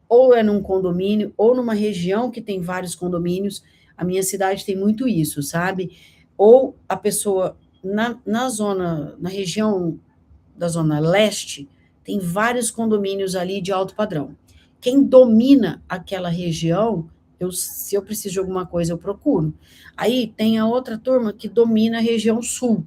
A: ou é num condomínio, ou numa região que tem vários condomínios. A minha cidade tem muito isso, sabe? Ou a pessoa na zona, na região da zona leste, tem vários condomínios ali de alto padrão. Quem domina aquela região, se eu preciso de alguma coisa, eu procuro. Aí tem a outra turma que domina a região sul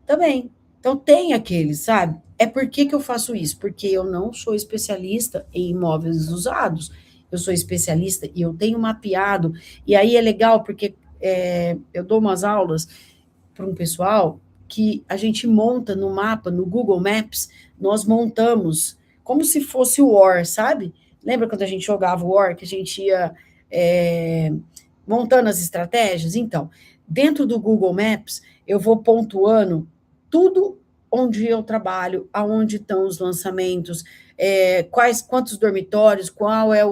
A: também. Então, tem aqueles, sabe? É por que eu faço isso? Porque eu não sou especialista em imóveis usados. Eu sou especialista e eu tenho mapeado. E aí é legal porque eu dou umas aulas para um pessoal que a gente monta no mapa, no Google Maps, nós montamos como se fosse o War, sabe? Lembra quando a gente jogava o War, que a gente ia montando as estratégias? Então, dentro do Google Maps, eu vou pontuando tudo onde eu trabalho, aonde estão os lançamentos, quantos dormitórios, qual é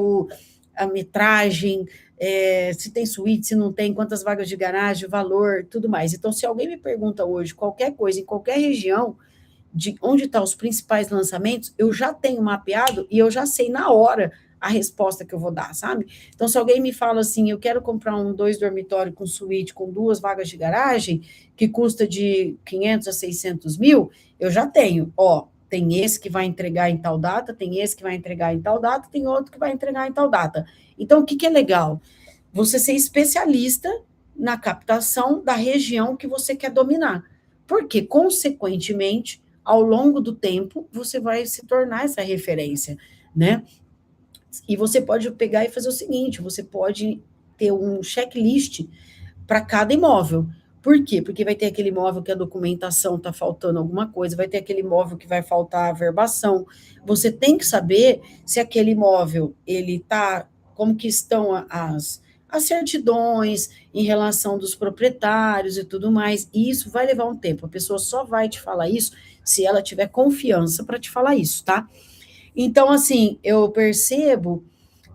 A: a metragem, se tem suíte, se não tem, quantas vagas de garagem, valor, tudo mais. Então, se alguém me pergunta hoje qualquer coisa, em qualquer região, de onde estão os principais lançamentos, eu já tenho mapeado e eu já sei na hora a resposta que eu vou dar, sabe? Então, se alguém me fala assim, eu quero comprar um 2 dormitórios com suíte, com 2 vagas de garagem, que custa de 500 a 600 mil, eu já tenho, ó, tem esse que vai entregar em tal data, tem esse que vai entregar em tal data, tem outro que vai entregar em tal data. Então, o que é legal? Você ser especialista na captação da região que você quer dominar. Porque, consequentemente, ao longo do tempo, você vai se tornar essa referência, né? E você pode pegar e fazer o seguinte: você pode ter um checklist para cada imóvel. Por quê? Porque vai ter aquele imóvel que a documentação está faltando alguma coisa, vai ter aquele imóvel que vai faltar a verbação. Você tem que saber se aquele imóvel, ele está, como que estão as certidões em relação dos proprietários e tudo mais. E isso vai levar um tempo. A pessoa só vai te falar isso se ela tiver confiança para te falar isso, tá? Então, assim, eu percebo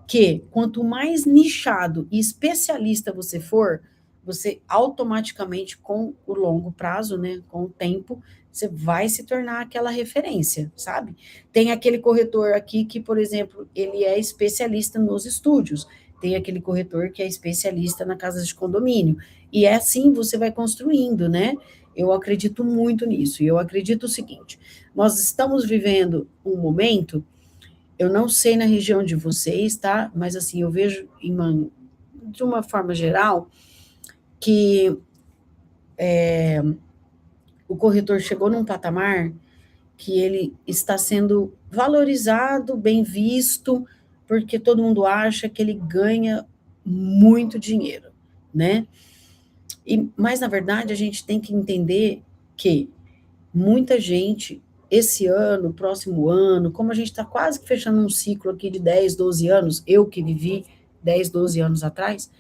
A: que quanto mais nichado e especialista você for, você automaticamente, com o longo prazo, né, com o tempo, você vai se tornar aquela referência, sabe? Tem aquele corretor aqui que, por exemplo, ele é especialista nos estúdios, tem aquele corretor que é especialista na casa de condomínio, e é assim você vai construindo, né? Eu acredito muito nisso, e eu acredito o seguinte: nós estamos vivendo um momento, eu não sei na região de vocês, tá? Mas assim, eu vejo de uma forma geral que o corretor chegou num patamar que ele está sendo valorizado, bem visto, porque todo mundo acha que ele ganha muito dinheiro, né? Mas na verdade a gente tem que entender que muita gente esse ano, próximo ano, como a gente está quase que fechando um ciclo aqui de 10, 12 anos, eu que vivi 10, 12 anos atrás,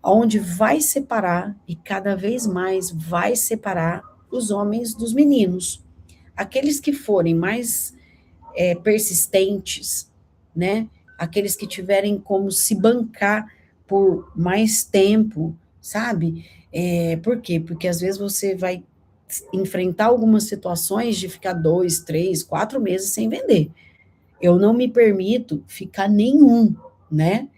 A: onde vai separar, e cada vez mais vai separar os homens dos meninos. Aqueles que forem mais persistentes, né? Aqueles que tiverem como se bancar por mais tempo, sabe? Por quê? Porque às vezes você vai enfrentar algumas situações de ficar 2, 3, 4 meses sem vender. Eu não me permito ficar nenhum, né?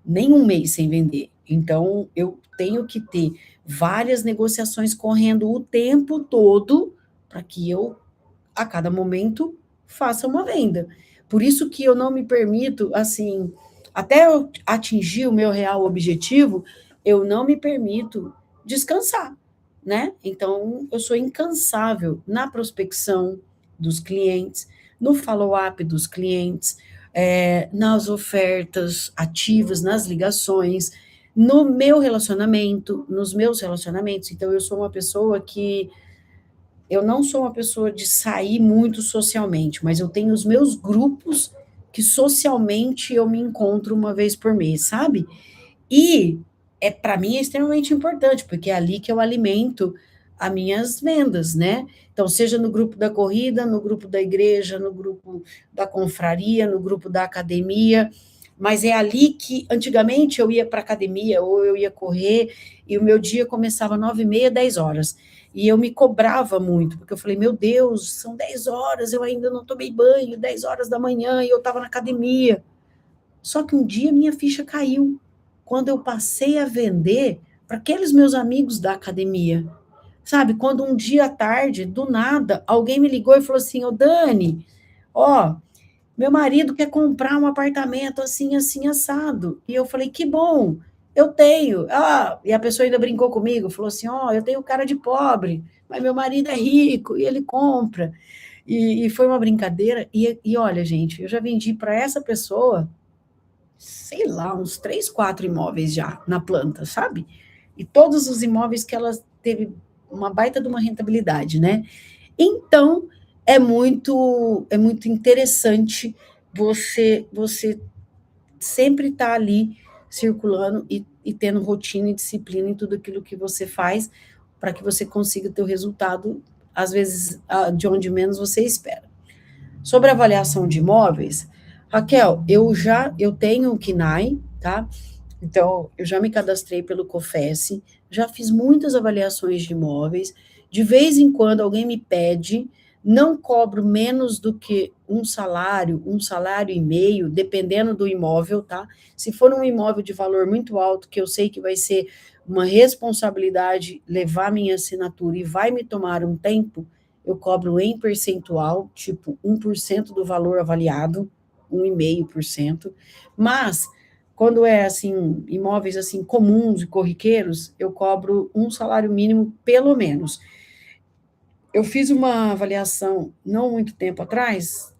A: Nem um mês sem vender. Então, eu tenho que ter várias negociações correndo o tempo todo para que eu, a cada momento, faça uma venda. Por isso que eu não me permito, assim, até eu atingir o meu real objetivo, eu não me permito descansar, né? Então, eu sou incansável na prospecção dos clientes, no follow-up dos clientes, nas ofertas ativas, nas ligações, no meu relacionamento, nos meus relacionamentos. Então, eu sou uma pessoa que eu não sou uma pessoa de sair muito socialmente, mas eu tenho os meus grupos que socialmente eu me encontro uma vez por mês, sabe? E para mim é extremamente importante, porque é ali que eu alimento as minhas vendas, né? Então, seja no grupo da corrida, no grupo da igreja, no grupo da confraria, no grupo da academia, mas é ali que antigamente eu ia para a academia ou eu ia correr e o meu dia começava 9h30, 10 horas. E eu me cobrava muito, porque eu falei, meu Deus, são 10 horas, eu ainda não tomei banho, 10 horas da manhã, e eu estava na academia. Só que um dia minha ficha caiu, quando eu passei a vender para aqueles meus amigos da academia. Sabe, quando um dia à tarde, do nada, alguém me ligou e falou assim, ô Dani, ó, meu marido quer comprar um apartamento assim, assim, assado. E eu falei, que bom, eu tenho. Ah, e a pessoa ainda brincou comigo, falou assim, ó, eu tenho cara de pobre, mas meu marido é rico e ele compra. E foi uma brincadeira. E olha, gente, eu já vendi para essa pessoa, sei lá, uns 3, 4 imóveis já na planta, sabe? E todos os imóveis que ela teve uma baita de uma rentabilidade, né? Então, é muito interessante você sempre estar ali circulando e tendo rotina e disciplina em tudo aquilo que você faz para que você consiga ter o resultado, às vezes, de onde menos você espera. Sobre a avaliação de imóveis, Raquel, eu tenho o KNAI, tá? Então, eu já me cadastrei pelo COFES, já fiz muitas avaliações de imóveis, de vez em quando alguém me pede, não cobro menos do que um salário e meio, dependendo do imóvel, tá? Se for um imóvel de valor muito alto, que eu sei que vai ser uma responsabilidade levar minha assinatura e vai me tomar um tempo, eu cobro em percentual, tipo 1% do valor avaliado, 1,5%, mas quando é assim, imóveis assim comuns e corriqueiros, eu cobro um salário mínimo pelo menos. Eu fiz uma avaliação não muito tempo atrás,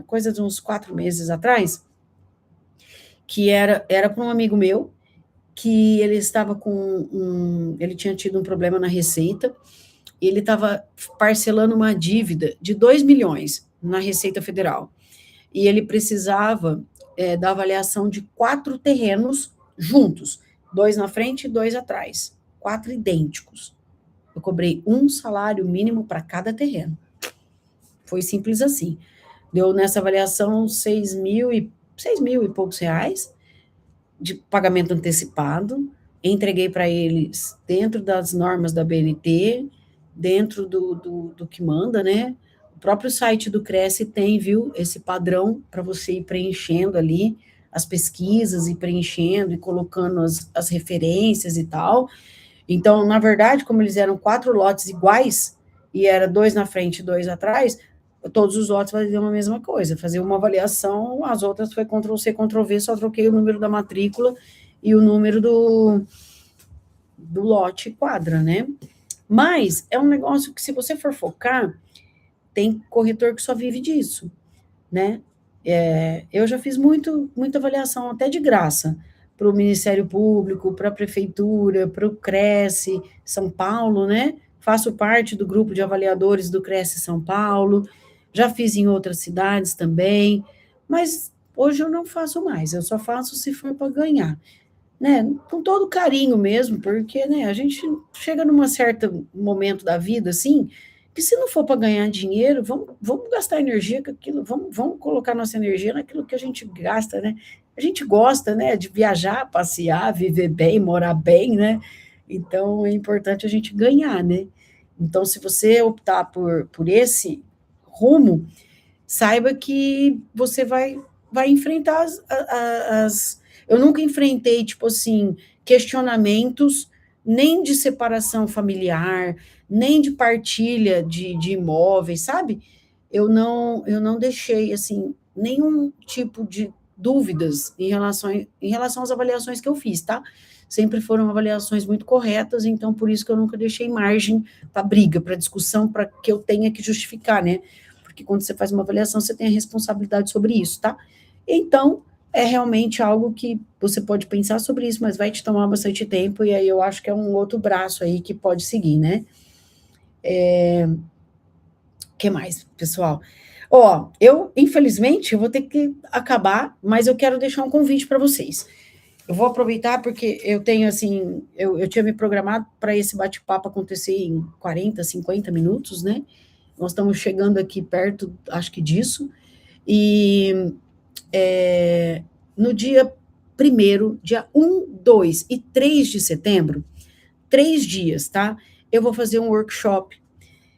A: coisa de uns 4 meses atrás, que era para um amigo meu, que ele estava ele tinha tido um problema na receita, e ele estava parcelando uma dívida de 2 milhões na Receita Federal. E ele precisava da avaliação de 4 terrenos juntos, 2 na frente e 2 atrás, 4 idênticos. Eu cobrei um salário mínimo para cada terreno. Foi simples assim. Deu nessa avaliação 6 mil e poucos reais de pagamento antecipado. Entreguei para eles dentro das normas da BNT, dentro do que manda, né? O próprio site do Cresce tem, viu, esse padrão para você ir preenchendo ali as pesquisas e preenchendo e colocando as referências e tal. Então, na verdade, como eles eram 4 lotes iguais, e era 2 na frente e 2 atrás, todos os lotes faziam a mesma coisa, fazer uma avaliação, as outras foi Ctrl+C, Ctrl+V, só troquei o número da matrícula e o número do lote quadra, né? Mas é um negócio que, se você for focar, tem corretor que só vive disso, né? Eu já fiz muita avaliação, até de graça, para o Ministério Público, para a Prefeitura, para o Cresce São Paulo, né? Faço parte do grupo de avaliadores do Cresce São Paulo. já fiz em outras cidades também, mas hoje eu não faço mais, eu só faço se for para ganhar, né? Com todo carinho mesmo, porque, né, a gente chega num certo momento da vida, assim, que se não for para ganhar dinheiro, vamos gastar energia com aquilo, vamos colocar nossa energia naquilo que a gente gasta, né? A gente gosta, né, de viajar, passear, viver bem, morar bem, né? Então é importante a gente ganhar, né? Então, se você optar por esse rumo, saiba que você vai enfrentar as. Eu nunca enfrentei, tipo assim, questionamentos nem de separação familiar, nem de partilha de imóveis, sabe? Eu não deixei, assim, nenhum tipo de dúvidas em relação às avaliações que eu fiz, tá? Sempre foram avaliações muito corretas, então por isso que eu nunca deixei margem para briga, para discussão, para que eu tenha que justificar, né? Porque quando você faz uma avaliação, você tem a responsabilidade sobre isso, tá? Então, é realmente algo que você pode pensar sobre isso, mas vai te tomar bastante tempo, e aí eu acho que é um outro braço aí que pode seguir, né? O que mais, pessoal? Ó, infelizmente, eu vou ter que acabar, mas eu quero deixar um convite para vocês. Eu vou aproveitar porque eu tenho, assim, eu tinha me programado para esse bate-papo acontecer em 40, 50 minutos, né? Nós estamos chegando aqui perto, acho que disso, e no dia 1º, dia 1, 2 e 3 de setembro, 3 dias, tá? Eu vou fazer um workshop,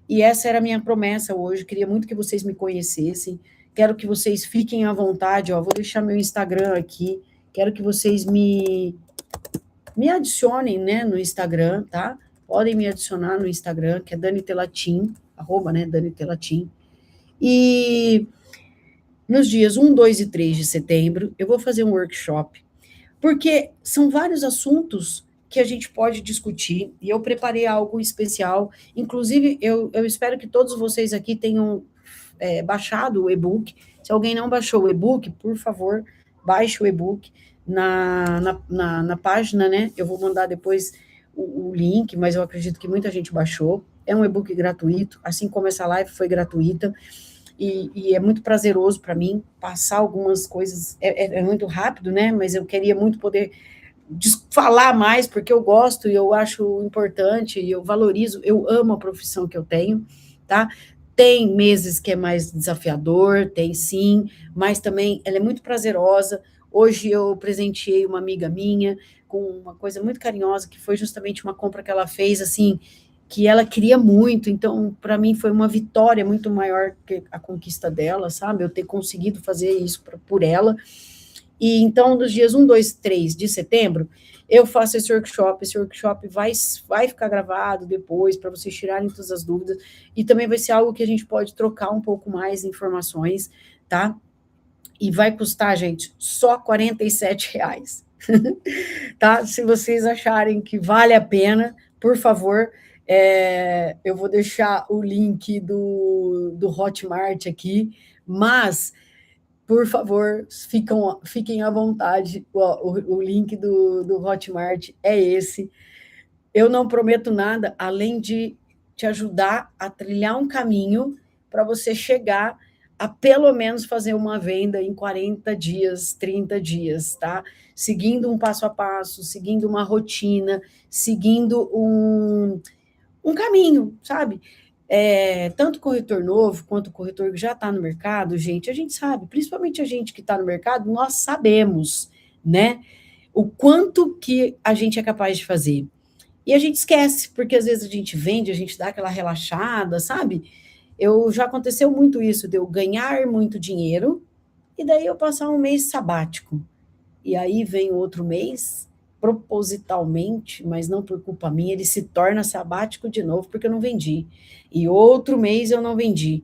A: e essa era a minha promessa hoje, queria muito que vocês me conhecessem, quero que vocês fiquem à vontade, ó, vou deixar meu Instagram aqui, quero que vocês me adicionem, né, no Instagram, tá? Podem me adicionar no Instagram, que é Dani Telatin, @ né, Dani Telatin, e nos dias 1, 2 e 3 de setembro, eu vou fazer um workshop, porque são vários assuntos que a gente pode discutir, e eu preparei algo especial, inclusive, eu espero que todos vocês aqui tenham baixado o e-book. Se alguém não baixou o e-book, por favor, baixe o e-book na página, né? Eu vou mandar depois o link, mas eu acredito que muita gente baixou. É um e-book gratuito, assim como essa live foi gratuita. E é muito prazeroso para mim passar algumas coisas, é muito rápido, né? Mas eu queria muito poder falar mais, porque eu gosto e eu acho importante, e eu valorizo, eu amo a profissão que eu tenho, tá? Tem meses que é mais desafiador, tem sim, mas também ela é muito prazerosa. Hoje eu presenteei uma amiga minha com uma coisa muito carinhosa, que foi justamente uma compra que ela fez, assim, que ela queria muito, então, para mim foi uma vitória muito maior que a conquista dela, sabe? Eu ter conseguido fazer isso por ela. E então, dos dias 1, 2, 3 de setembro, eu faço esse workshop vai ficar gravado depois, para vocês tirarem todas as dúvidas, e também vai ser algo que a gente pode trocar um pouco mais de informações, tá? E vai custar, gente, só R$ 47, tá? Se vocês acharem que vale a pena, por favor, eu vou deixar o link do Hotmart aqui, mas por favor, fiquem à vontade. O link do Hotmart é esse. Eu não prometo nada além de te ajudar a trilhar um caminho para você chegar a pelo menos fazer uma venda em 40 dias, 30 dias, tá? Seguindo um passo a passo, seguindo uma rotina, seguindo um caminho, sabe? Tanto o corretor novo quanto o corretor que já está no mercado, gente, a gente sabe, principalmente a gente que está no mercado, nós sabemos, né, o quanto que a gente é capaz de fazer. E a gente esquece, porque às vezes a gente vende, a gente dá aquela relaxada, sabe? Já aconteceu muito isso, de eu ganhar muito dinheiro, e daí eu passar um mês sabático. E aí vem outro mês, propositalmente, mas não por culpa minha, ele se torna sabático de novo, porque eu não vendi. E outro mês eu não vendi.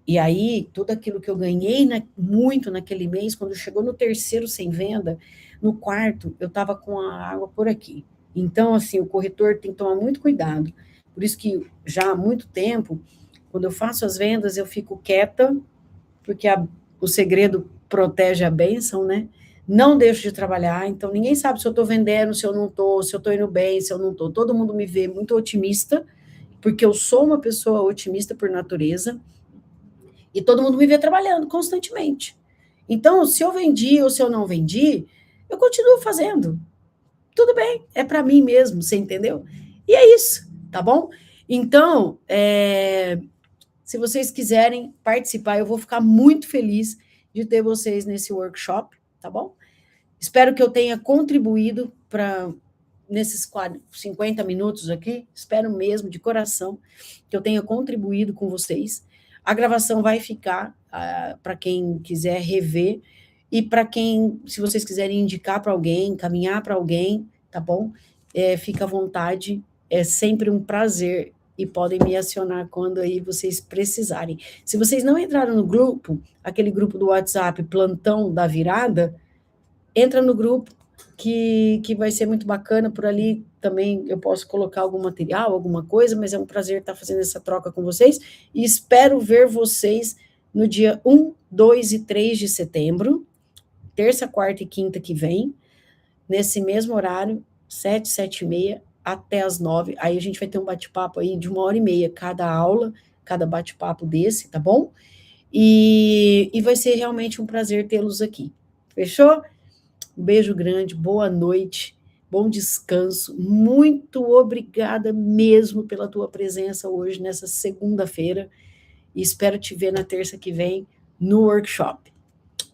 A: E aí, tudo aquilo que eu ganhei muito naquele mês, quando chegou no terceiro sem venda, no quarto, eu estava com a água por aqui. Então, assim, o corretor tem que tomar muito cuidado. Por isso que já há muito tempo, quando eu faço as vendas, eu fico quieta, porque o segredo protege a bênção, né? Não deixo de trabalhar, então ninguém sabe se eu estou vendendo, se eu não estou, se eu estou indo bem, se eu não estou. Todo mundo me vê muito otimista, porque eu sou uma pessoa otimista por natureza, E todo mundo me vê trabalhando constantemente. Então, se eu vendi ou se eu não vendi, eu continuo fazendo. Tudo bem, é para mim mesmo, você entendeu? E é isso, tá bom? Então, se vocês quiserem participar, eu vou ficar muito feliz de ter vocês nesse workshop, tá bom? Espero que eu tenha contribuído para nesses 50 minutos aqui, espero mesmo, de coração, que eu tenha contribuído com vocês. A gravação vai ficar para quem quiser rever e para quem, se vocês quiserem indicar para alguém, encaminhar para alguém, tá bom? Fica à vontade, é sempre um prazer e podem me acionar quando aí vocês precisarem. Se vocês não entraram no grupo, aquele grupo do WhatsApp Plantão da Virada, entra no grupo, que vai ser muito bacana. Por ali também eu posso colocar algum material, alguma coisa, mas é um prazer estar fazendo essa troca com vocês, e espero ver vocês no dia 1, 2 e 3 de setembro, terça, quarta e quinta que vem, nesse mesmo horário, 7, 7 e meia, até as 9, aí a gente vai ter um bate-papo aí de 1h30 cada aula, cada bate-papo desse, tá bom? E vai ser realmente um prazer tê-los aqui. Fechou? Um beijo grande, boa noite, bom descanso. Muito obrigada mesmo pela tua presença hoje, nessa segunda-feira. E espero te ver na terça que vem no workshop.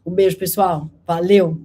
A: Um beijo, pessoal. Valeu!